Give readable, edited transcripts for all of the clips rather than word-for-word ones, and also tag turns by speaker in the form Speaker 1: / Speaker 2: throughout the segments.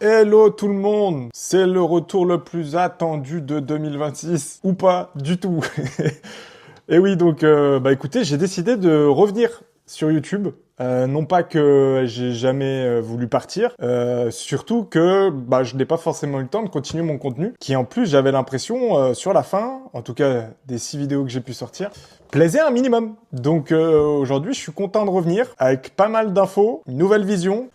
Speaker 1: Hello tout le monde, c'est le retour le plus attendu de 2026, ou pas du tout. Et oui, donc écoutez, j'ai décidé de revenir sur YouTube. Non pas que j'ai jamais voulu partir, surtout que je n'ai pas forcément eu le temps de continuer mon contenu, qui en plus j'avais l'impression sur la fin, en tout cas des 6 vidéos que j'ai pu sortir, plaisait un minimum. Donc aujourd'hui, je suis content de revenir avec pas mal d'infos, une nouvelle vision.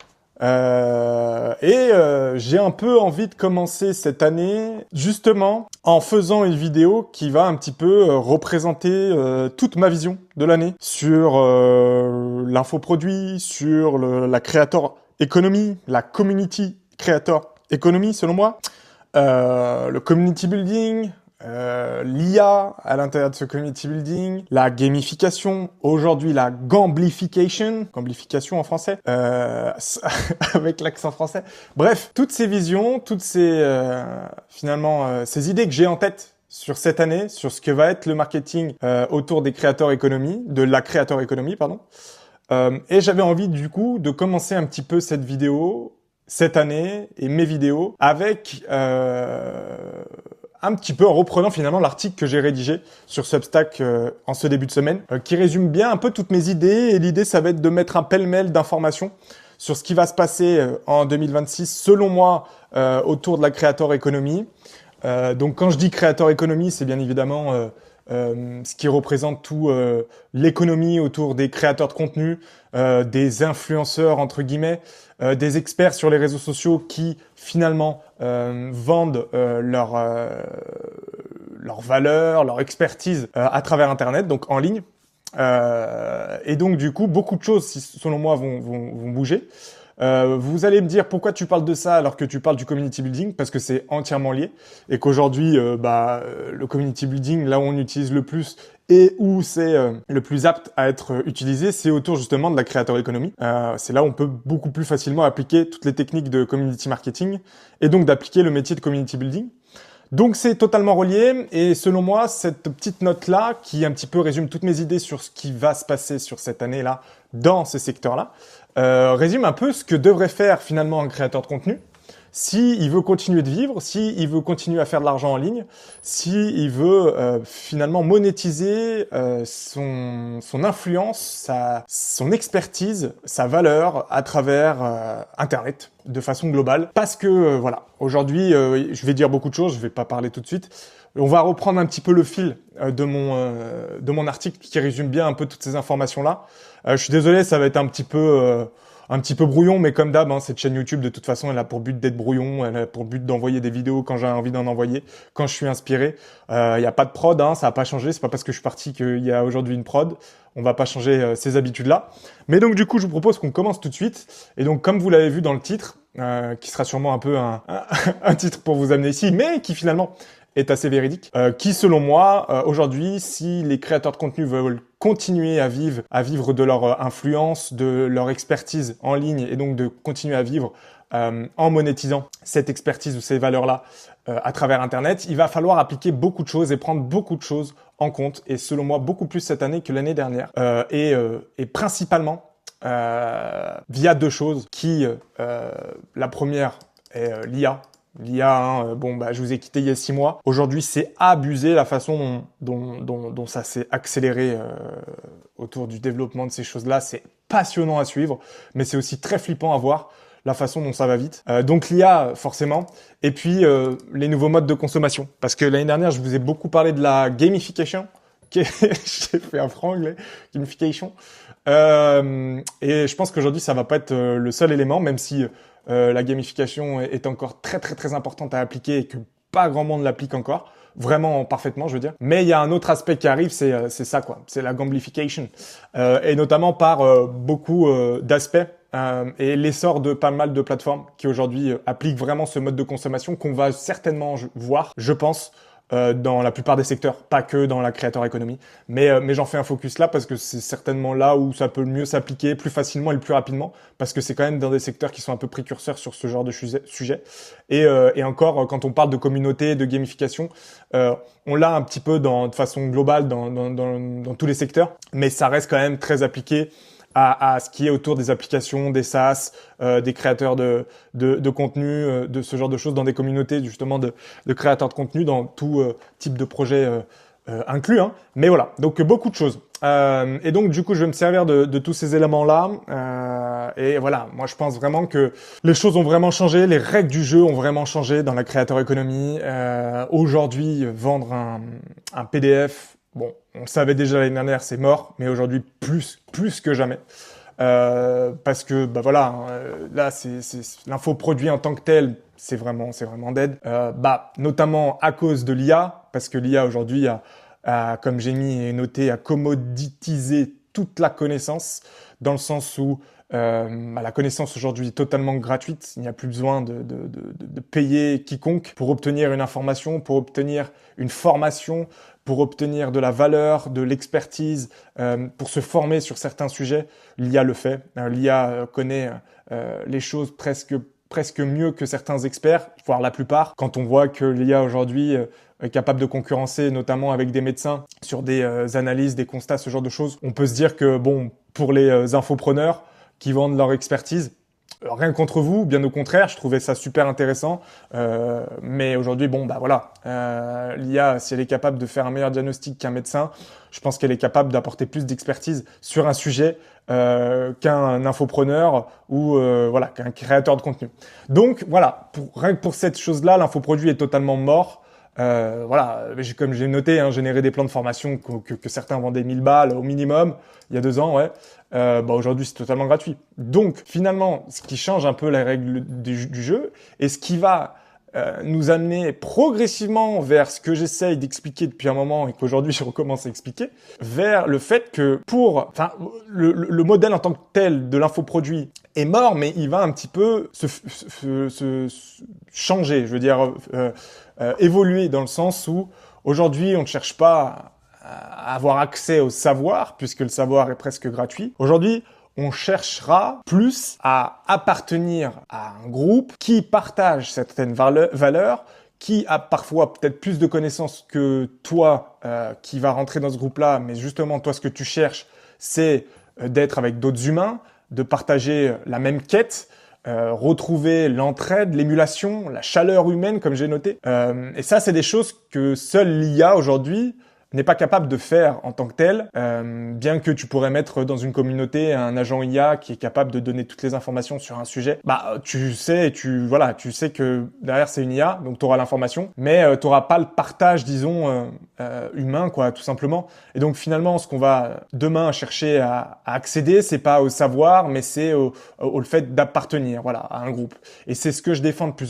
Speaker 1: J'ai un peu envie de commencer cette année justement en faisant une vidéo qui va un petit peu représenter toute ma vision de l'année sur l'infoproduit, sur la creator economy, la community creator economy selon moi, le community building, l'IA à l'intérieur de ce community building, la gamification, aujourd'hui la gamblification en français, avec l'accent français. Bref, toutes ces visions, toutes ces ces idées que j'ai en tête sur cette année, sur ce que va être le marketing autour des creator economy, de la creator economy, pardon. Et j'avais envie du coup de commencer un petit peu cette vidéo, cette année et mes vidéos avec un petit peu en reprenant finalement l'article que j'ai rédigé sur Substack en ce début de semaine, qui résume bien un peu toutes mes idées. Et l'idée, ça va être de mettre un pêle-mêle d'informations sur ce qui va se passer en 2026, selon moi, autour de la creator economy. Donc quand je dis creator economy, c'est bien évidemment ce qui représente tout l'économie autour des créateurs de contenu, des influenceurs entre guillemets, des experts sur les réseaux sociaux qui finalement vendent leur valeur, leur expertise à travers Internet, donc en ligne. Et donc du coup, beaucoup de choses, selon moi, vont bouger. Vous allez me dire pourquoi tu parles de ça alors que tu parles du community building, parce que c'est entièrement lié et qu'aujourd'hui le community building, là où on utilise le plus et où c'est le plus apte à être utilisé, c'est autour justement de la creator economy. C'est là où on peut beaucoup plus facilement appliquer toutes les techniques de community marketing et donc d'appliquer le métier de community building. Donc c'est totalement relié et selon moi, cette petite note-là, qui un petit peu résume toutes mes idées sur ce qui va se passer sur cette année-là dans ces secteurs-là, résume un peu ce que devrait faire finalement un créateur de contenu s'il veut continuer de vivre, s'il veut continuer à faire de l'argent en ligne, s'il veut finalement monétiser son influence, son expertise, sa valeur à travers Internet de façon globale. Parce que voilà, aujourd'hui, je vais dire beaucoup de choses, je vais pas parler tout de suite. On va reprendre un petit peu le fil de mon article qui résume bien un peu toutes ces informations-là. Je suis désolé, ça va être un petit peu brouillon, mais comme d'hab, cette chaîne YouTube, de toute façon, elle a pour but d'être brouillon, elle a pour but d'envoyer des vidéos quand j'ai envie d'en envoyer, quand je suis inspiré. Il n'y a pas de prod, ça n'a pas changé, c'est pas parce que je suis parti qu'il y a aujourd'hui une prod. On va pas changer ces habitudes-là. Mais donc, du coup, je vous propose qu'on commence tout de suite. Et donc, comme vous l'avez vu dans le titre, qui sera sûrement un peu un titre pour vous amener ici, mais qui finalement est assez véridique, qui selon moi, aujourd'hui, si les créateurs de contenu veulent continuer à vivre de leur influence, de leur expertise en ligne et donc de continuer à vivre en monétisant cette expertise ou ces valeurs-là à travers Internet, il va falloir appliquer beaucoup de choses et prendre beaucoup de choses en compte et selon moi beaucoup plus cette année que l'année dernière et principalement via deux choses qui, la première est l'IA. L'IA, je vous ai quitté il y a 6 mois. Aujourd'hui, c'est abusé la façon dont ça s'est accéléré autour du développement de ces choses-là. C'est passionnant à suivre, mais c'est aussi très flippant à voir la façon dont ça va vite. Donc l'IA, forcément. Et puis, les nouveaux modes de consommation. Parce que l'année dernière, je vous ai beaucoup parlé de la gamification. J'ai fait un franglais. Gamification. Et je pense qu'aujourd'hui, ça va pas être le seul élément, même si la gamification est encore très très très importante à appliquer et que pas grand monde l'applique encore, vraiment parfaitement je veux dire. Mais il y a un autre aspect qui arrive, c'est ça quoi, c'est la gamblification, et notamment par beaucoup d'aspects et l'essor de pas mal de plateformes qui aujourd'hui appliquent vraiment ce mode de consommation qu'on va certainement voir, je pense, dans la plupart des secteurs, pas que dans la creator economy, mais j'en fais un focus là parce que c'est certainement là où ça peut le mieux s'appliquer plus facilement et le plus rapidement, parce que c'est quand même dans des secteurs qui sont un peu précurseurs sur ce genre de sujet. Et encore, quand on parle de communauté, de gamification, on l'a un petit peu de façon globale dans tous les secteurs, mais ça reste quand même très appliqué à ce qui est autour des applications, des SaaS, des créateurs de contenu, de ce genre de choses dans des communautés justement de créateurs de contenu, dans tout type de projet inclus. Hein. Mais voilà, donc beaucoup de choses. Et donc du coup, je vais me servir de tous ces éléments-là. Et voilà, moi je pense vraiment que les choses ont vraiment changé, les règles du jeu ont vraiment changé dans la creator economy. Aujourd'hui, vendre un PDF, bon, on le savait déjà l'année dernière, c'est mort, mais aujourd'hui plus que jamais. Parce que bah voilà, hein, là c'est l'infoproduit en tant que tel, c'est vraiment dead. Notamment à cause de l'IA, parce que l'IA aujourd'hui comme j'ai mis et noté, a commoditisé toute la connaissance, dans le sens où la connaissance aujourd'hui est totalement gratuite. Il n'y a plus besoin de payer quiconque pour obtenir une information, pour obtenir une formation, pour obtenir de la valeur, de l'expertise, pour se former sur certains sujets. L'IA le fait. L'IA connaît les choses presque mieux que certains experts, voire la plupart. Quand on voit que l'IA aujourd'hui est capable de concurrencer, notamment avec des médecins, sur des analyses, des constats, ce genre de choses, on peut se dire que, bon, pour les infopreneurs qui vendent leur expertise, rien contre vous, bien au contraire, je trouvais ça super intéressant. Mais aujourd'hui, bon, bah voilà, l'IA, si elle est capable de faire un meilleur diagnostic qu'un médecin, je pense qu'elle est capable d'apporter plus d'expertise sur un sujet qu'un infopreneur ou voilà, qu'un créateur de contenu. Donc voilà, rien que pour cette chose-là, l'infoproduit est totalement mort. Voilà, comme j'ai noté, hein, générer des plans de formation que certains vendaient 1000 balles au minimum il y a 2 ans, ouais. Aujourd'hui, c'est totalement gratuit. Donc, finalement, ce qui change un peu les règles du jeu et ce qui va nous amener progressivement vers ce que j'essaye d'expliquer depuis un moment et qu'aujourd'hui je recommence à expliquer, vers le fait que le modèle en tant que tel de l'infoproduit est mort, mais il va un petit peu se changer, je veux dire évoluer dans le sens où aujourd'hui on ne cherche pas à avoir accès au savoir puisque le savoir est presque gratuit. Aujourd'hui, on cherchera plus à appartenir à un groupe qui partage certaines valeurs, qui a parfois peut-être plus de connaissances que toi qui va rentrer dans ce groupe-là, mais justement, toi, ce que tu cherches, c'est d'être avec d'autres humains, de partager la même quête, retrouver l'entraide, l'émulation, la chaleur humaine, comme j'ai noté. Et ça, c'est des choses que seule l'IA aujourd'hui n'est pas capable de faire en tant que tel, bien que tu pourrais mettre dans une communauté un agent IA qui est capable de donner toutes les informations sur un sujet. Tu sais que derrière c'est une IA, donc tu auras l'information, mais tu n'auras pas le partage, disons, humain, quoi, tout simplement. Et donc finalement, ce qu'on va demain chercher à accéder, c'est pas au savoir, mais c'est au fait d'appartenir, voilà, à un groupe. Et c'est ce que je défends que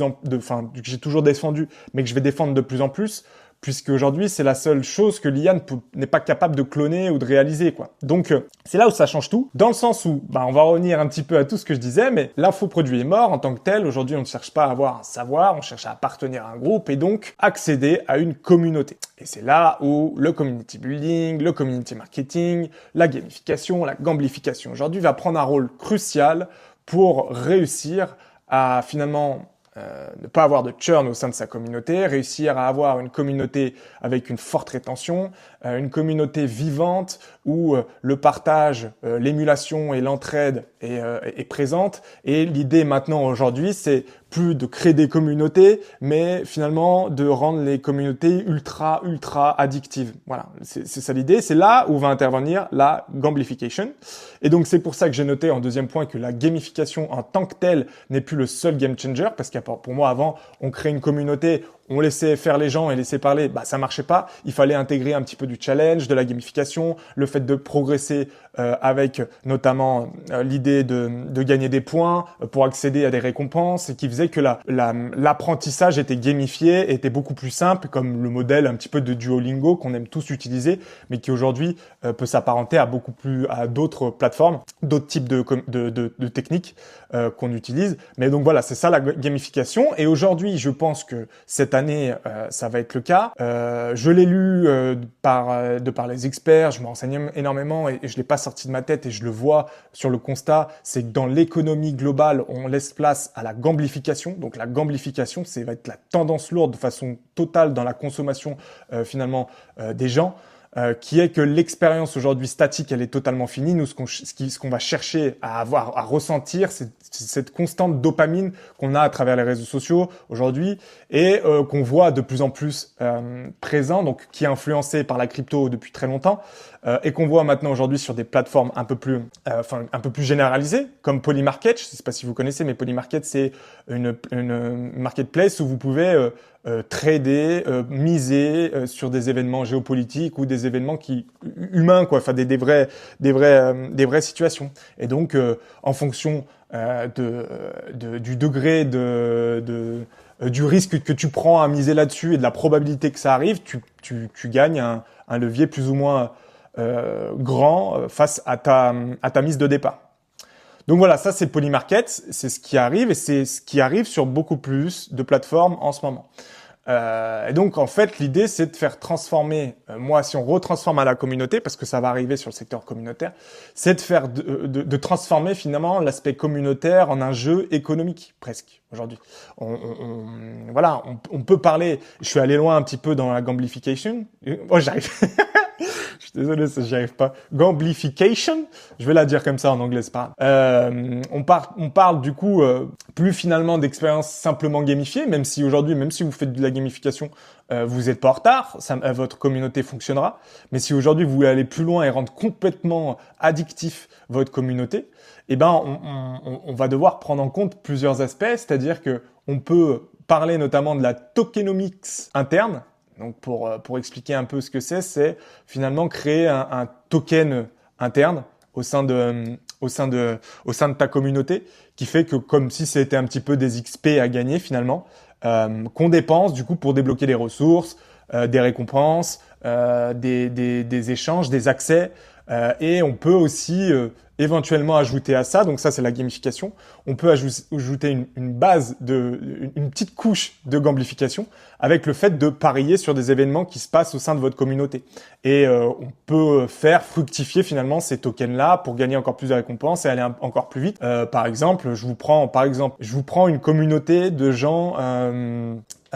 Speaker 1: j'ai toujours défendu, mais que je vais défendre de plus en plus. Puisque aujourd'hui c'est la seule chose que l'IA n'est pas capable de cloner ou de réaliser, quoi. Donc c'est là où ça change tout, dans le sens où on va revenir un petit peu à tout ce que je disais, mais l'infoproduit est mort en tant que tel. Aujourd'hui on ne cherche pas à avoir un savoir, on cherche à appartenir à un groupe et donc accéder à une communauté. Et c'est là où le community building, le community marketing, la gamification, la gamblification aujourd'hui va prendre un rôle crucial pour réussir à finalement ne pas avoir de churn au sein de sa communauté, réussir à avoir une communauté avec une forte rétention, une communauté vivante où le partage, l'émulation et l'entraide est présente. Et l'idée maintenant aujourd'hui, c'est plus de créer des communautés, mais finalement de rendre les communautés ultra addictives. Voilà, c'est ça l'idée. C'est là où va intervenir la gamblification. Et donc c'est pour ça que j'ai noté en deuxième point que la gamification en tant que telle n'est plus le seul game changer, parce que pour moi avant, on crée une communauté, on laissait faire les gens et laisser parler, ça marchait pas. Il fallait intégrer un petit peu du challenge, de la gamification, le fait de progresser avec notamment l'idée de gagner des points pour accéder à des récompenses, et qui faisait que l'apprentissage était gamifié, était beaucoup plus simple, comme le modèle un petit peu de Duolingo qu'on aime tous utiliser, mais qui aujourd'hui peut s'apparenter à d'autres plateformes, d'autres types de techniques qu'on utilise. Mais donc voilà, c'est ça la gamification. Et aujourd'hui, je pense que cette année, ça va être le cas. Je l'ai lu de par les experts, je me renseigne énormément et je l'ai pas sorti de ma tête et je le vois sur le constat, c'est que dans l'économie globale, on laisse place à la gamblification. Donc la gamblification, va être la tendance lourde de façon totale dans la consommation finalement des gens. qui est que l'expérience aujourd'hui statique, elle est totalement finie. Nous, ce qu'on va chercher à avoir, à ressentir, c'est cette constante dopamine qu'on a à travers les réseaux sociaux aujourd'hui et qu'on voit de plus en plus présent, donc qui est influencé par la crypto depuis très longtemps et qu'on voit maintenant aujourd'hui sur des plateformes un peu plus généralisées, comme Polymarket. Je ne sais pas si vous connaissez, mais Polymarket, c'est une marketplace où vous pouvez trader, miser sur des événements géopolitiques ou des événements humains, quoi, enfin des vraies situations. Et donc, en fonction du degré du risque que tu prends à miser là-dessus et de la probabilité que ça arrive, tu gagnes un levier plus ou moins grand face à ta mise de départ. Donc voilà, ça c'est Polymarket, c'est ce qui arrive et c'est ce qui arrive sur beaucoup plus de plateformes en ce moment. Et donc en fait l'idée c'est de faire transformer, moi si on retransforme à la communauté, parce que ça va arriver sur le secteur communautaire, c'est de faire de transformer finalement l'aspect communautaire en un jeu économique presque aujourd'hui. Voilà, on peut parler, je suis allé loin un petit peu dans la gamblification. Oh j'arrive. Je suis désolé, j'y arrive pas. Gamblification, je vais la dire comme ça en anglais, c'est pas grave. On parle du coup plus finalement d'expérience simplement gamifiée, même si aujourd'hui, même si vous faites de la gamification, vous êtes pas en retard, votre communauté fonctionnera. Mais si aujourd'hui vous voulez aller plus loin et rendre complètement addictif votre communauté, eh ben on va devoir prendre en compte plusieurs aspects, c'est-à-dire que on peut parler notamment de la tokenomics interne. Donc pour expliquer un peu ce que c'est finalement créer un token interne au sein de ta communauté qui fait que comme si c'était un petit peu des XP à gagner finalement qu'on dépense du coup pour débloquer des ressources, des récompenses, des échanges, des accès et on peut aussi éventuellement ajouter à ça, donc ça c'est la gamification, on peut ajouter une base une petite couche de gamblification avec le fait de parier sur des événements qui se passent au sein de votre communauté. Et on peut faire fructifier finalement ces tokens-là pour gagner encore plus de récompenses et aller encore plus vite. Par exemple, je vous prends une communauté de gens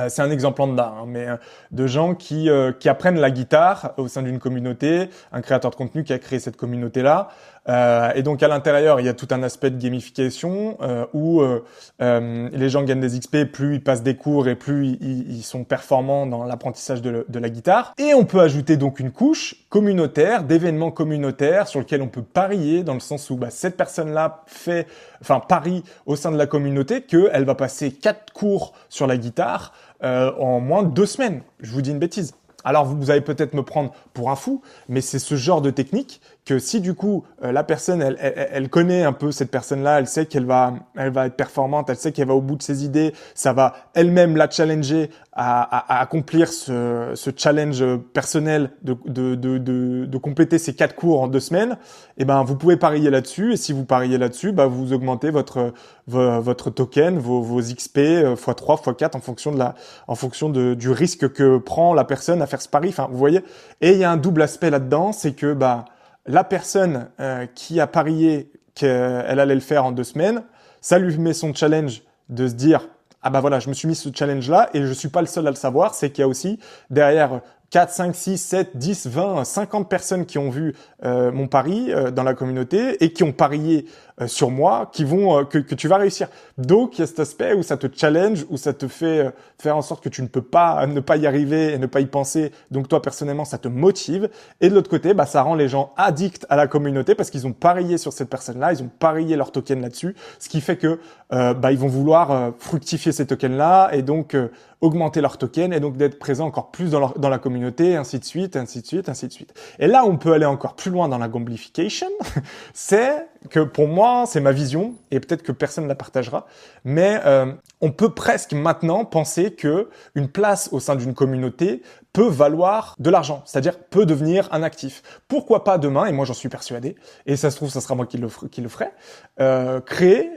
Speaker 1: c'est un exemple lambda, mais de gens qui apprennent la guitare au sein d'une communauté, un créateur de contenu qui a créé cette communauté-là. Et donc à l'intérieur, il y a tout un aspect de gamification où les gens gagnent des XP, plus ils passent des cours et plus ils sont performants dans l'apprentissage de la guitare. Et on peut ajouter donc une couche communautaire, d'événements communautaires sur lesquels on peut parier dans le sens où cette personne-là parie au sein de la communauté qu'elle va passer 4 cours sur la guitare en moins de 2 semaines. Je vous dis une bêtise. Alors vous allez peut-être me prendre pour un fou, mais c'est ce genre de technique que si du coup la personne elle connaît un peu cette personne-là, elle sait qu'elle va être performante, elle sait qu'elle va au bout de ses idées, ça va elle-même la challenger à accomplir ce challenge personnel de compléter ces 4 cours en 2 semaines. Et ben vous pouvez parier là-dessus et si vous pariez là-dessus, vous augmentez votre token, vos XP x3 x4 en fonction du risque que prend la personne à faire ce pari. Enfin, vous voyez. Et il y a un double aspect là-dedans, c'est que la personne qui a parié qu'elle allait le faire en 2 semaines, ça lui met son challenge de se dire voilà, je me suis mis ce challenge-là et je suis pas le seul à le savoir, c'est qu'il y a aussi derrière 4, 5, 6, 7, 10, 20, 50 personnes qui ont vu mon pari dans la communauté et qui ont parié sur moi, que tu vas réussir. Donc, il y a cet aspect où ça te challenge, où ça te fait faire en sorte que tu ne peux pas ne pas y arriver et ne pas y penser. Donc, toi, personnellement, ça te motive. Et de l'autre côté, ça rend les gens addicts à la communauté parce qu'ils ont parié sur cette personne-là, ils ont parié leur token là-dessus, ce qui fait que ils vont vouloir fructifier ces tokens-là et donc augmenter leur token et donc d'être présent encore plus dans la communauté, ainsi de suite, ainsi de suite, ainsi de suite. Et là, on peut aller encore plus loin dans la gamblification. C'est que pour moi, c'est ma vision et peut-être que personne ne la partagera, mais on peut presque maintenant penser que une place au sein d'une communauté peut valoir de l'argent, c'est-à-dire peut devenir un actif. Pourquoi pas demain, et moi j'en suis persuadé, et ça se trouve, ça sera moi qui le ferai, créer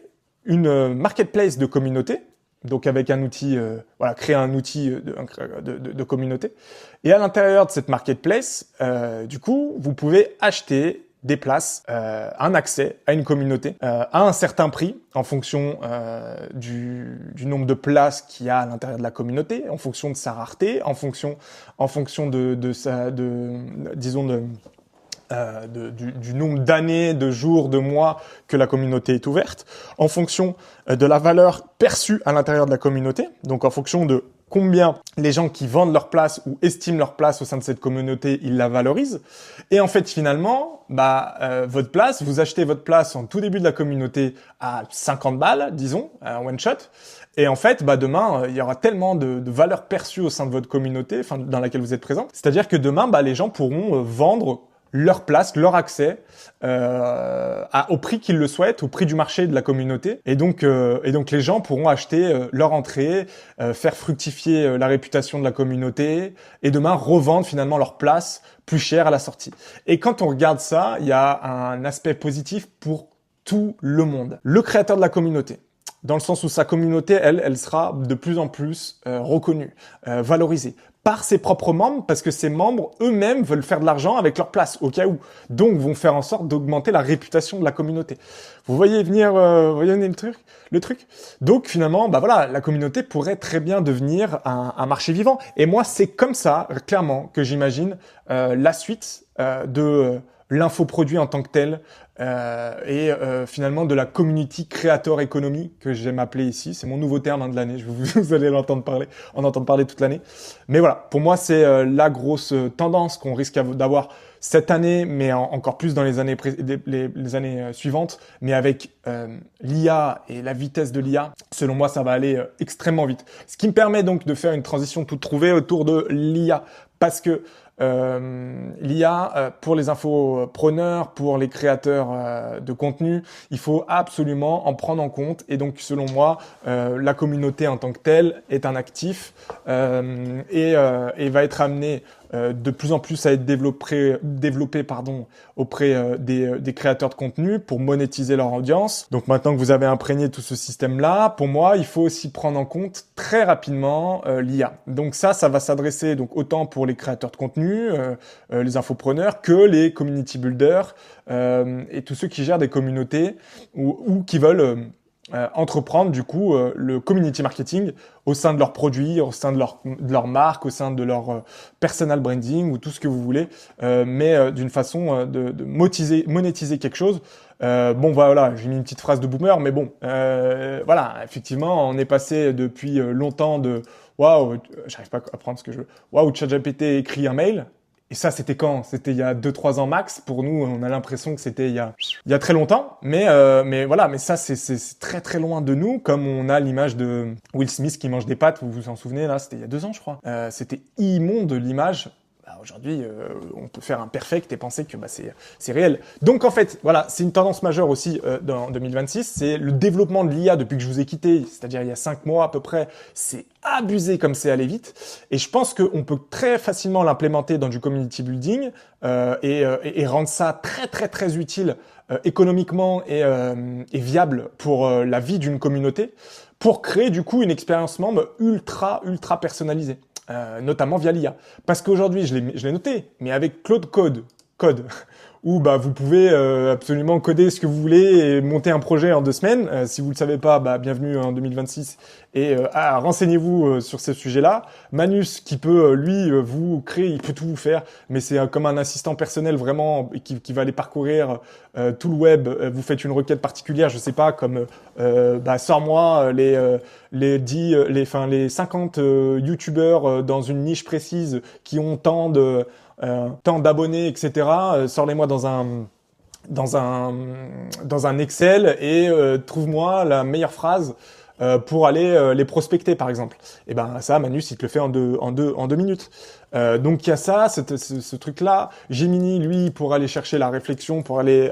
Speaker 1: une marketplace de communauté, donc avec un outil, créer un outil de communauté. Et à l'intérieur de cette marketplace, du coup, vous pouvez acheter des places, un accès à une communauté à un certain prix en fonction du nombre de places qu'il y a à l'intérieur de la communauté, en fonction de sa rareté, en fonction du nombre d'années, de jours, de mois que la communauté est ouverte, en fonction de la valeur perçue à l'intérieur de la communauté, donc en fonction de combien les gens qui vendent leur place ou estiment leur place au sein de cette communauté, ils la valorisent. Et en fait, finalement, votre place, vous achetez votre place en tout début de la communauté à 50 balles, disons, un one shot. Et en fait, demain, il y aura tellement de valeur perçue au sein de votre communauté, enfin, dans laquelle vous êtes présent. C'est-à-dire que demain, les gens pourront vendre leur place, leur accès au prix qu'ils le souhaitent, au prix du marché de la communauté. Et donc les gens pourront acheter leur entrée, faire fructifier la réputation de la communauté et demain revendre finalement leur place plus cher à la sortie. Et quand on regarde ça, il y a un aspect positif pour tout le monde. Le créateur de la communauté, dans le sens où sa communauté, elle sera de plus en plus reconnue, valorisée par ses propres membres, parce que ses membres eux-mêmes veulent faire de l'argent avec leur place, au cas où. Donc, vont faire en sorte d'augmenter la réputation de la communauté. Vous voyez venir le truc. Donc, finalement, la communauté pourrait très bien devenir un marché vivant. Et moi, c'est comme ça, clairement, que j'imagine la suite de l'infoproduit en tant que tel, finalement de la community creator economy que j'aime appeler ici. C'est mon nouveau terme de l'année. Vous allez en entendre parler toute l'année. Mais voilà, pour moi, c'est la grosse tendance qu'on risque d'avoir cette année, mais encore plus dans les années suivantes. Mais avec l'IA et la vitesse de l'IA, selon moi, ça va aller extrêmement vite. Ce qui me permet donc de faire une transition toute trouvée autour de l'IA, parce que l'IA, pour les infopreneurs, pour les créateurs de contenu, il faut absolument en prendre en compte. Et donc, selon moi, la communauté en tant que telle est un actif et va être amenée de plus en plus à être développé auprès des créateurs de contenu pour monétiser leur audience. Donc maintenant que vous avez imprégné tout ce système-là, pour moi, il faut aussi prendre en compte très rapidement l'IA. Donc ça va s'adresser donc autant pour les créateurs de contenu, les infopreneurs, que les community builders et tous ceux qui gèrent des communautés ou qui veulent entreprendre du coup le community marketing au sein de leurs produits, au sein de leur marque, au sein de leur personal branding ou tout ce que vous voulez, mais d'une façon de monétiser quelque chose. Voilà, j'ai mis une petite phrase de boomer, mais bon, voilà, effectivement, on est passé depuis longtemps de waouh, j'arrive pas à prendre ce que je veux. Waouh, ChatGPT écrit un mail. Et ça, c'était quand? C'était il y a 2-3 ans max. Pour nous, on a l'impression que c'était il y a très longtemps. Mais voilà, mais ça, c'est très très loin de nous. Comme on a l'image de Will Smith qui mange des pâtes, vous vous en souvenez là? C'était il y a 2 ans, je crois. C'était immonde l'image. Aujourd'hui, on peut faire un perfect et penser que c'est réel. Donc en fait, voilà, c'est une tendance majeure aussi dans 2026, c'est le développement de l'IA depuis que je vous ai quitté, c'est-à-dire il y a 5 mois à peu près. C'est abusé comme c'est allé vite. Et je pense qu'on peut très facilement l'implémenter dans du community building et rendre ça très très très utile économiquement et viable pour la vie d'une communauté, pour créer du coup une expérience membre ultra personnalisée. Notamment via l'IA. Parce qu'aujourd'hui, je l'ai noté, mais avec Claude Code, où vous pouvez absolument coder ce que vous voulez et monter un projet en 2 semaines. Si vous le savez pas, bienvenue en 2026 et renseignez-vous sur ce sujet-là. Manus qui peut vous créer, il peut tout vous faire, mais c'est comme un assistant personnel vraiment qui va aller parcourir tout le web. Vous faites une requête particulière, je sais pas, comme sors-moi les 50 youtubeurs dans une niche précise qui ont tant d'abonnés, etc. Sors-les-moi dans un Excel et trouve-moi la meilleure phrase pour aller les prospecter, par exemple. Et ça, Manus, il te le fait en deux minutes. Donc il y a ça, ce truc-là. Gemini, lui, pour aller chercher la réflexion, pour aller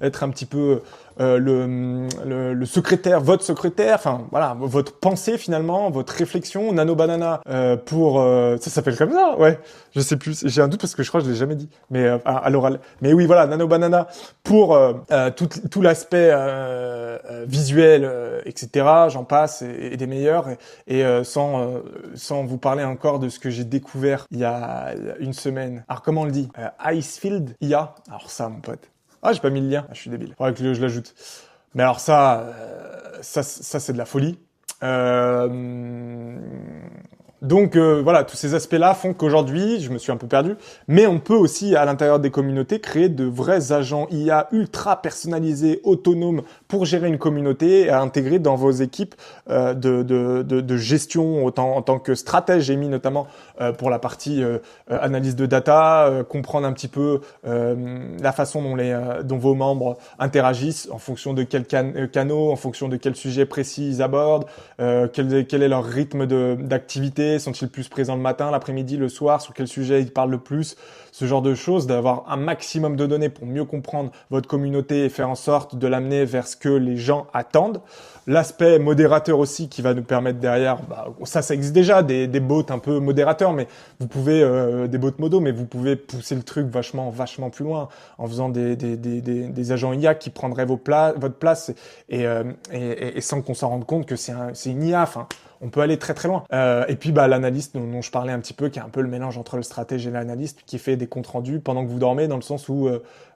Speaker 1: être un petit peu le secrétaire, votre secrétaire, enfin voilà, votre pensée finalement, votre réflexion. Nano Banana pour ça s'appelle comme ça, ouais. Je sais plus, j'ai un doute parce que je crois que je l'ai jamais dit, mais à l'oral. Mais oui, voilà, Nano Banana pour tout l'aspect visuel, etc. J'en passe et des meilleurs sans vous parler encore de ce que j'ai découvert il y a une semaine. Alors comment on le dit, Icefield IA. Alors ça, mon pote. Ah, j'ai pas mis le lien. Ah, je suis débile. Faudrait que je l'ajoute. Mais alors ça c'est de la folie. Donc voilà, tous ces aspects-là font qu'aujourd'hui, je me suis un peu perdu, mais on peut aussi, à l'intérieur des communautés, créer de vrais agents IA ultra personnalisés, autonomes, pour gérer une communauté et à intégrer dans vos équipes de gestion en tant que stratège. J'ai mis notamment pour la partie analyse de data, comprendre un petit peu la façon dont vos membres interagissent en fonction de quels canaux, en fonction de quel sujet précis ils abordent, quel est leur rythme d'activité. Sont-ils plus présents le matin, l'après-midi, le soir? Sur quel sujet ils parlent le plus? Ce genre de choses, d'avoir un maximum de données pour mieux comprendre votre communauté et faire en sorte de l'amener vers ce que les gens attendent. L'aspect modérateur aussi qui va nous permettre derrière, ça existe déjà, des bots un peu modérateurs, mais vous pouvez, des bots modo, mais vous pouvez pousser le truc vachement plus loin en faisant des agents IA qui prendraient votre place et sans qu'on s'en rende compte que c'est une IA. Enfin, on peut aller très très loin. Et puis l'analyste dont je parlais un petit peu, qui est un peu le mélange entre le stratège et l'analyste, qui fait des comptes rendus pendant que vous dormez, dans le sens où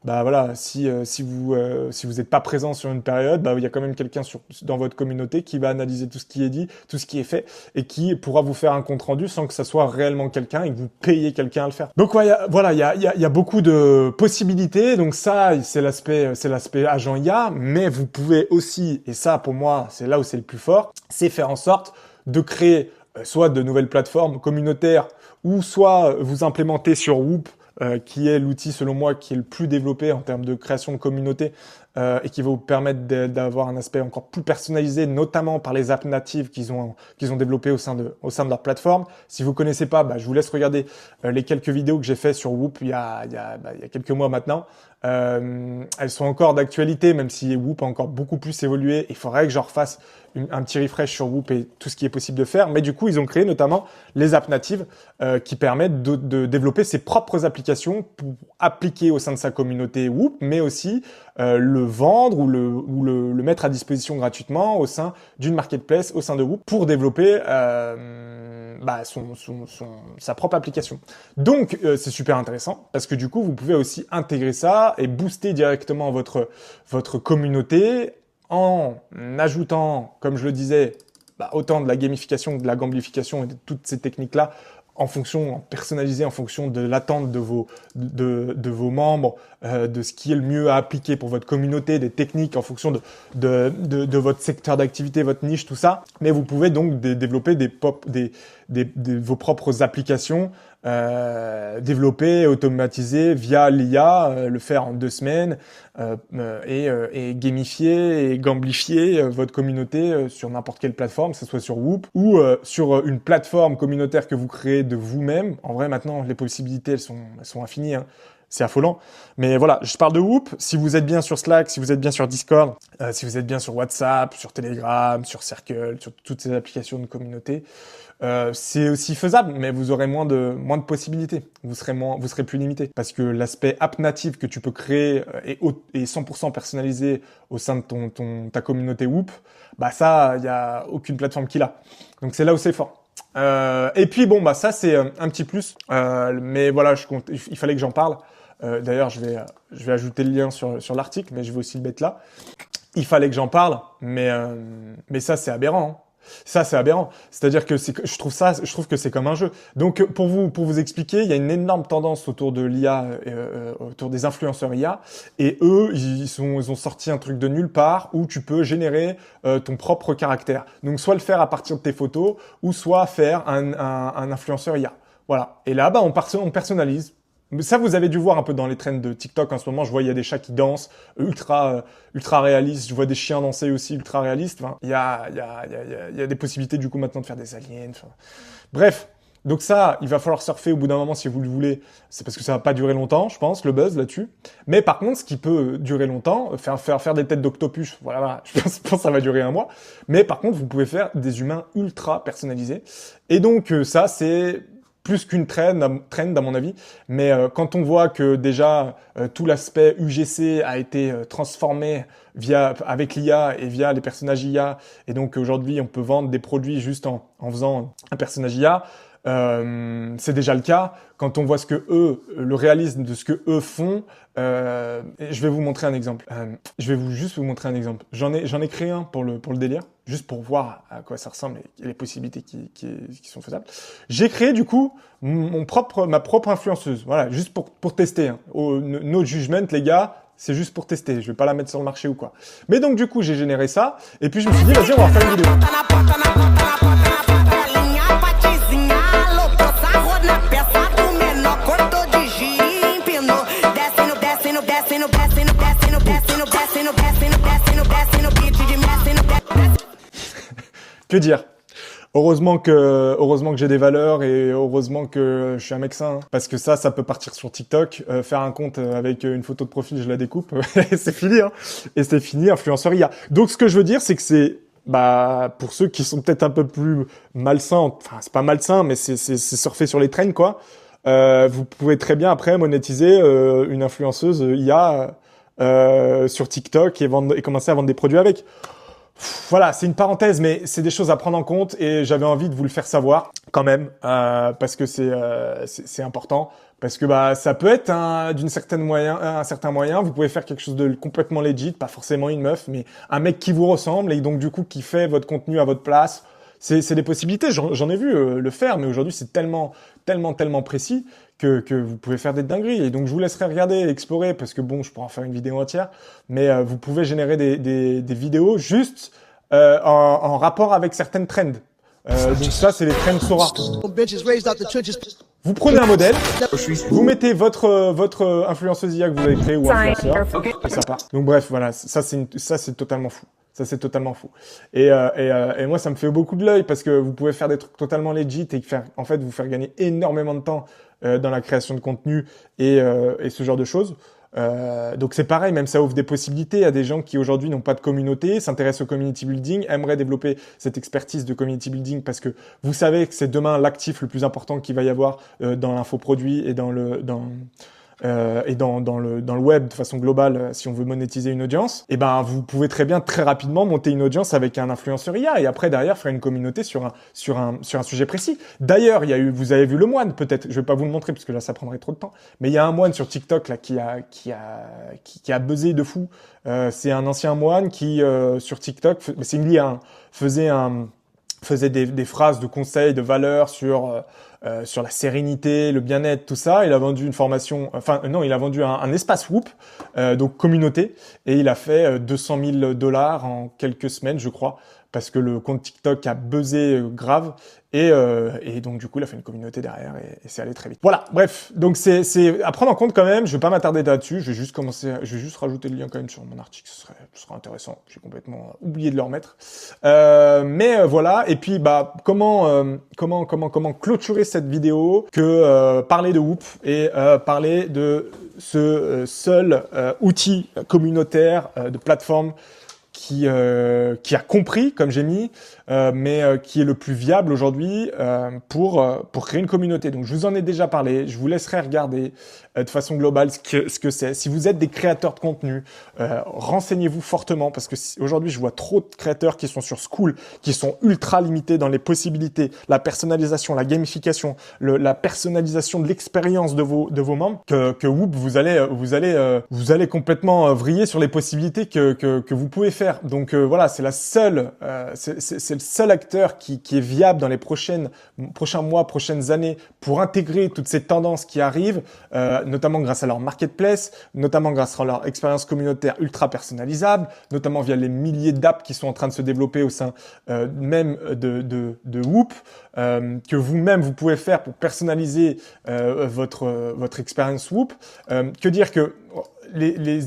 Speaker 1: voilà, si vous êtes pas présent sur une période, il y a quand même quelqu'un dans votre communauté qui va analyser tout ce qui est dit, tout ce qui est fait, et qui pourra vous faire un compte rendu sans que ça soit réellement quelqu'un et que vous payez quelqu'un à le faire. Donc voilà, il y a beaucoup de possibilités. Donc ça, c'est l'aspect agent IA, mais vous pouvez aussi, et ça pour moi c'est là où c'est le plus fort, c'est faire en sorte de créer soit de nouvelles plateformes communautaires ou soit vous implémenter sur Whoop, qui est l'outil selon moi qui est le plus développé en termes de création de communauté et qui va vous permettre d'avoir un aspect encore plus personnalisé, notamment par les apps natives qu'ils ont développées au sein de leur plateforme. Si vous connaissez pas, je vous laisse regarder les quelques vidéos que j'ai fait sur Whoop il y a quelques mois maintenant. Elles sont encore d'actualité, même si Whoop a encore beaucoup plus évolué. Il faudrait que je refasse un petit refresh sur Whoop et tout ce qui est possible de faire. Mais du coup, ils ont créé notamment les apps natives qui permettent de développer ses propres applications pour appliquer au sein de sa communauté Whoop, mais aussi le vendre ou le mettre à disposition gratuitement au sein d'une marketplace, au sein de Whoop, pour développer sa propre application. Donc, c'est super intéressant parce que du coup, vous pouvez aussi intégrer ça et booster directement votre communauté en ajoutant, comme je le disais, autant de la gamification que de la gamblification et de toutes ces techniques-là personnalisé en fonction de l'attente de vos membres, de ce qui est le mieux à appliquer pour votre communauté, des techniques en fonction de votre secteur d'activité, votre niche, tout ça. Mais vous pouvez donc développer vos propres applications, développer, automatiser via l'IA, le faire en 2 semaines et gamifier et gamblifier votre communauté sur n'importe quelle plateforme, que ce soit sur Whoop ou sur une plateforme communautaire que vous créez de vous-même. En vrai, maintenant, les possibilités, elles sont infinies, hein. C'est affolant. Mais voilà, je parle de Whoop. Si vous êtes bien sur Slack, si vous êtes bien sur Discord, si vous êtes bien sur WhatsApp, sur Telegram, sur Circle, sur toutes ces applications de communauté, c'est aussi faisable, mais vous aurez moins de possibilités. Vous serez plus limité. Parce que l'aspect app native que tu peux créer est 100% personnalisé au sein de ta communauté Whoop, ça, il y a aucune plateforme qui l'a. Donc c'est là où c'est fort. Et puis ça c'est un petit plus. Mais voilà, il fallait que j'en parle. D'ailleurs, je vais ajouter le lien sur l'article, mais je vais aussi le mettre là. Il fallait que j'en parle, mais ça c'est aberrant, hein. Ça c'est aberrant. C'est-à-dire que je trouve que c'est comme un jeu. Donc pour vous expliquer, il y a une énorme tendance autour de l'IA, autour des influenceurs IA, et eux ils ont sorti un truc de nulle part où tu peux générer ton propre caractère. Donc soit le faire à partir de tes photos, ou soit faire un influenceur IA. Voilà. Et là on personnalise. Ça, vous avez dû voir un peu dans les trends de TikTok en ce moment. Je vois, il y a des chats qui dansent, ultra réalistes. Je vois des chiens danser aussi, ultra réalistes. Enfin, il y a des possibilités, du coup, maintenant de faire des aliens. Enfin, bref. Donc ça, il va falloir surfer au bout d'un moment si vous le voulez. C'est parce que ça va pas durer longtemps, je pense, le buzz là-dessus. Mais par contre, ce qui peut durer longtemps, faire des têtes d'octopus, voilà, je pense que ça va durer un mois. Mais par contre, vous pouvez faire des humains ultra personnalisés. Et donc ça, c'est plus qu'une trend à mon avis. Mais quand on voit que déjà tout l'aspect UGC a été transformé avec l'IA et via les personnages IA, et donc aujourd'hui on peut vendre des produits juste en faisant un personnage IA. C'est déjà le cas. Quand on voit ce que le réalisme de ce que eux font, je vais vous montrer un exemple. Je vais juste vous montrer un exemple. J'en ai créé un pour le délire, juste pour voir à quoi ça ressemble et les possibilités qui sont faisables. J'ai créé du coup ma propre influenceuse. Voilà, juste pour tester. Hein. No judgment, les gars. C'est juste pour tester. Je vais pas la mettre sur le marché ou quoi. Mais donc du coup, j'ai généré ça et puis je me suis dit, vas-y, on va faire une vidéo. Que dire? Heureusement que j'ai des valeurs et heureusement que je suis un mec sain. Hein. Parce que ça peut partir sur TikTok, faire un compte avec une photo de profil, je la découpe, et c'est fini. Hein. Et c'est fini, influenceur IA. Donc ce que je veux dire, c'est que c'est, pour ceux qui sont peut-être un peu plus malsains, enfin c'est pas malsain, mais c'est surfer sur les trends, quoi. Vous pouvez très bien après monétiser une influenceuse IA sur TikTok et commencer à vendre des produits avec. Voilà, c'est une parenthèse, mais c'est des choses à prendre en compte et j'avais envie de vous le faire savoir quand même parce que c'est important, parce que ça peut être un certain moyen. Vous pouvez faire quelque chose de complètement legit, pas forcément une meuf, mais un mec qui vous ressemble et donc du coup qui fait votre contenu à votre place. C'est des possibilités. J'en ai vu le faire, mais aujourd'hui c'est tellement précis que vous pouvez faire des dingueries. Et donc je vous laisserai regarder, explorer, parce que bon, je pourrais en faire une vidéo entière, mais vous pouvez générer des vidéos juste en rapport avec certaines trends. Donc ça, c'est les trends Sora. Vous prenez un modèle, vous mettez votre influenceuse IA que vous avez créé ou influenceur, et ça part. Donc bref, voilà, ça c'est totalement fou. Ça, c'est totalement fou. Et moi, ça me fait beaucoup de l'œil parce que vous pouvez faire des trucs totalement legit et vous faire gagner énormément de temps dans la création de contenu et ce genre de choses. Donc c'est pareil, même ça ouvre des possibilités à des gens qui aujourd'hui n'ont pas de communauté, s'intéressent au community building, aimeraient développer cette expertise de community building parce que vous savez que c'est demain l'actif le plus important qu'il va y avoir dans l'infoproduit et dans le web de façon globale, si on veut monétiser une audience, et vous pouvez très bien très rapidement monter une audience avec un influenceur IA et après derrière faire une communauté sur un sujet précis. D'ailleurs, vous avez vu le moine peut-être, je vais pas vous le montrer parce que là ça prendrait trop de temps, mais il y a un moine sur TikTok là qui a buzzé de fou. C'est un ancien moine qui sur TikTok, c'est une IA, hein, faisait des phrases de conseils, de valeurs sur la sérénité, le bien-être, tout ça. Il a vendu une formation, il a vendu un espace Whoop, donc communauté, et il a fait 200 000 $ en quelques semaines, je crois, parce que le compte TikTok a buzzé grave, et donc du coup il a fait une communauté derrière et c'est allé très vite. Voilà, bref, donc c'est à prendre en compte quand même. Je vais pas m'attarder là-dessus, je vais juste rajouter le lien quand même sur mon article, ce serait intéressant. J'ai complètement oublié de le remettre. Mais voilà, et puis comment clôturer cette vidéo que parler de Whoop et parler de ce seul outil communautaire de plateforme qui a compris, comme j'ai mis, mais qui est le plus viable aujourd'hui pour créer une communauté. Donc je vous en ai déjà parlé, je vous laisserai regarder de façon globale ce que c'est. Si vous êtes des créateurs de contenu, renseignez-vous fortement parce que aujourd'hui je vois trop de créateurs qui sont sur School, qui sont ultra limités dans les possibilités, la personnalisation, la gamification, la personnalisation de l'expérience de vos membres, que Whoop, vous allez complètement vriller sur les possibilités que vous pouvez faire. Donc voilà, c'est le seul acteur qui est viable dans les prochains mois, prochaines années pour intégrer toutes ces tendances qui arrivent, notamment grâce à leur marketplace, notamment grâce à leur expérience communautaire ultra personnalisable, notamment via les milliers d'apps qui sont en train de se développer au sein même de Whoop, que vous-même vous pouvez faire pour personnaliser votre expérience Whoop. Que dire que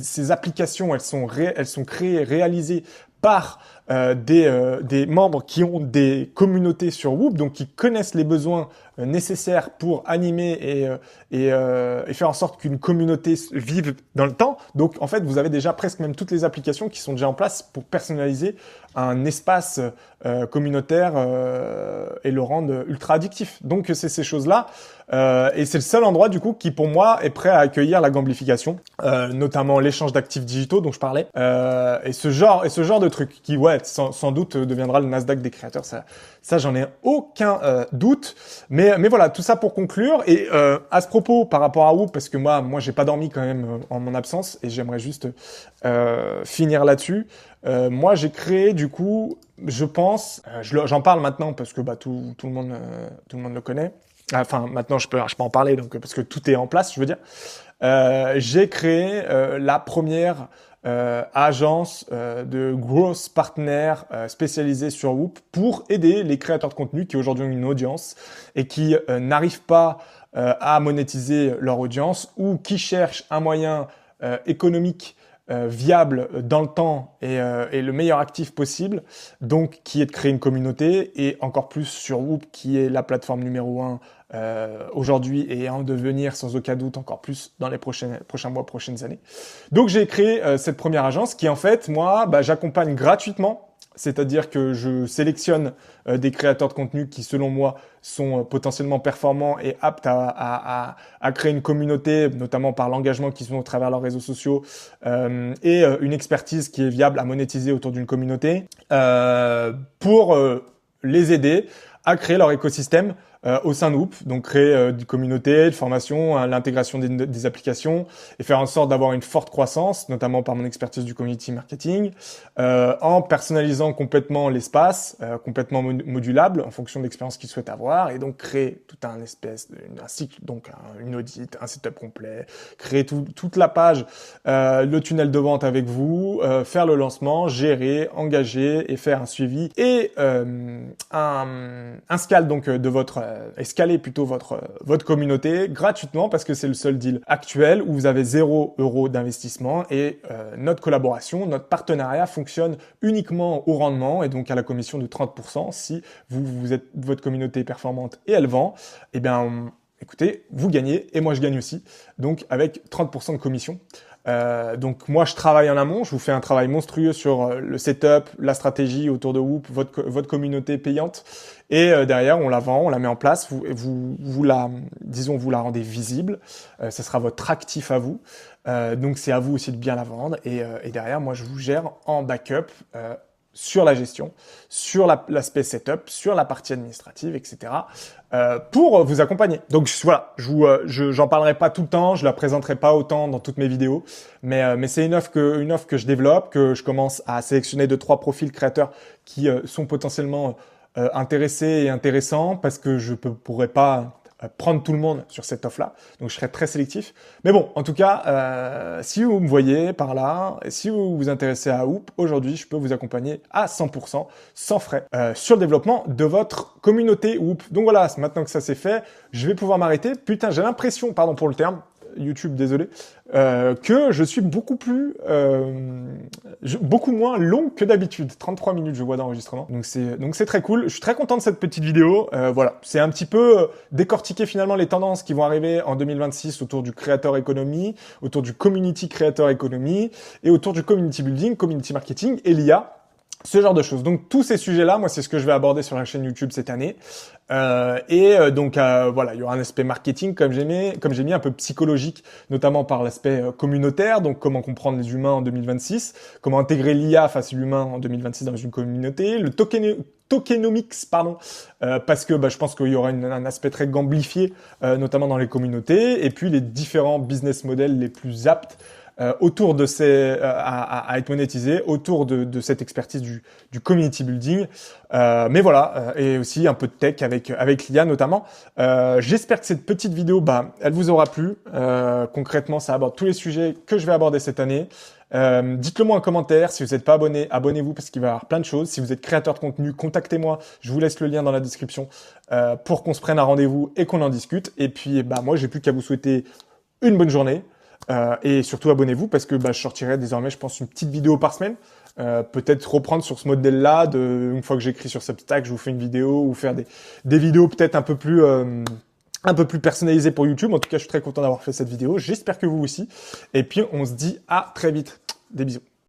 Speaker 1: ces applications, elles sont créées, réalisées par des membres qui ont des communautés sur Whoop, donc qui connaissent les besoins nécessaires pour animer et faire en sorte qu'une communauté vive dans le temps. Donc en fait, vous avez déjà presque même toutes les applications qui sont déjà en place pour personnaliser un espace communautaire et le rendre ultra addictif. Donc c'est ces choses-là. Et c'est le seul endroit du coup qui pour moi est prêt à accueillir la gamblification, notamment l'échange d'actifs digitaux dont je parlais, et ce genre de truc qui sans doute deviendra le Nasdaq des créateurs. Ça j'en ai aucun doute. Mais voilà, tout ça pour conclure. Et à ce propos, par rapport à Whoop, parce que moi j'ai pas dormi quand même en mon absence et j'aimerais juste finir là-dessus. Moi j'ai créé du coup, je pense, j'en parle maintenant parce que tout le monde le connaît. Enfin, maintenant, je peux en parler, donc, parce que tout est en place, je veux dire. J'ai créé la première agence de growth partner spécialisée sur Whoop pour aider les créateurs de contenu qui aujourd'hui ont une audience et qui n'arrivent pas à monétiser leur audience ou qui cherchent un moyen économique viable dans le temps et le meilleur actif possible, donc qui est de créer une communauté et encore plus sur Whoop qui est la plateforme numéro 1 aujourd'hui et en devenir sans aucun doute encore plus dans les prochains mois, prochaines années. Donc j'ai créé cette première agence qui en fait, moi, j'accompagne gratuitement. C'est-à-dire que je sélectionne des créateurs de contenu qui, selon moi, sont potentiellement performants et aptes à créer une communauté, notamment par l'engagement qu'ils ont au travers leurs réseaux sociaux, et une expertise qui est viable à monétiser autour d'une communauté, pour les aider à créer leur écosystème au sein de Whoop, donc créer des communautés, de formation, l'intégration des applications et faire en sorte d'avoir une forte croissance, notamment par mon expertise du community marketing, en personnalisant complètement l'espace, complètement modulable en fonction de l'expérience qu'ils souhaitent avoir et donc créer tout un cycle, donc une audit, un setup complet, créer toute la page, le tunnel de vente avec vous, faire le lancement, gérer, engager et faire un suivi et un scale donc de escaler plutôt votre communauté gratuitement parce que c'est le seul deal actuel où vous avez 0 € d'investissement et notre collaboration, notre partenariat fonctionne uniquement au rendement et donc à la commission de 30% si votre communauté est performante et elle vend, eh bien écoutez, vous gagnez et moi je gagne aussi, donc avec 30% de commission. Donc moi je travaille en amont, je vous fais un travail monstrueux sur le setup, la stratégie autour de Whoop, votre communauté payante et derrière on la vend, on la met en place, vous la rendez visible, ça sera votre actif à vous, donc c'est à vous aussi de bien la vendre et derrière moi je vous gère en backup sur la gestion, sur l'aspect setup, sur la partie administrative, etc. Pour vous accompagner. Donc voilà, j'en parlerai pas tout le temps, je la présenterai pas autant dans toutes mes vidéos, mais c'est une offre que je développe, que je commence à sélectionner 2-3 profils créateurs qui sont potentiellement intéressés et intéressants parce que je pourrais pas prendre tout le monde sur cette offre-là. Donc, je serai très sélectif. Mais bon, en tout cas, si vous me voyez par là, si vous vous intéressez à Whoop, aujourd'hui, je peux vous accompagner à 100%, sans frais, sur le développement de votre communauté Whoop. Donc voilà, maintenant que ça c'est fait, je vais pouvoir m'arrêter. Putain, j'ai l'impression, pardon pour le terme, YouTube, désolé, que je suis beaucoup moins long que d'habitude. 33 minutes, je vois d'enregistrement. Donc c'est très cool. Je suis très content de cette petite vidéo. Voilà, c'est un petit peu décortiquer finalement les tendances qui vont arriver en 2026 autour du creator economy, autour du community creator economy et autour du community building, community marketing et l'IA. Ce genre de choses. Donc tous ces sujets-là, moi c'est ce que je vais aborder sur la chaîne YouTube cette année. Donc voilà, il y aura un aspect marketing comme j'ai mis un peu psychologique, notamment par l'aspect communautaire. Donc comment comprendre les humains en 2026, comment intégrer l'IA face à l'humain en 2026 dans une communauté, le tokenomics, parce que je pense qu'il y aura un aspect très gamblifié, notamment dans les communautés, et puis les différents business models les plus aptes autour de à être monétisé autour de cette expertise du community building, mais voilà, et aussi un peu de tech avec l'IA notamment. J'espère que cette petite vidéo, elle vous aura plu. Concrètement, ça aborde tous les sujets que je vais aborder cette année. Dites-le moi en commentaire. Si vous n'êtes pas abonné, abonnez-vous parce qu'il va y avoir plein de choses. Si vous êtes créateur de contenu, contactez-moi. Je vous laisse le lien dans la description pour qu'on se prenne un rendez-vous et qu'on en discute. Et puis, moi, j'ai plus qu'à vous souhaiter une bonne journée. Et surtout, abonnez-vous parce que je sortirai désormais, je pense, une petite vidéo par semaine. Peut-être reprendre sur ce modèle-là. Une fois que j'écris sur Substack, je vous fais une vidéo ou faire des vidéos peut-être un peu plus personnalisées pour YouTube. En tout cas, je suis très content d'avoir fait cette vidéo. J'espère que vous aussi. Et puis, on se dit à très vite. Des bisous.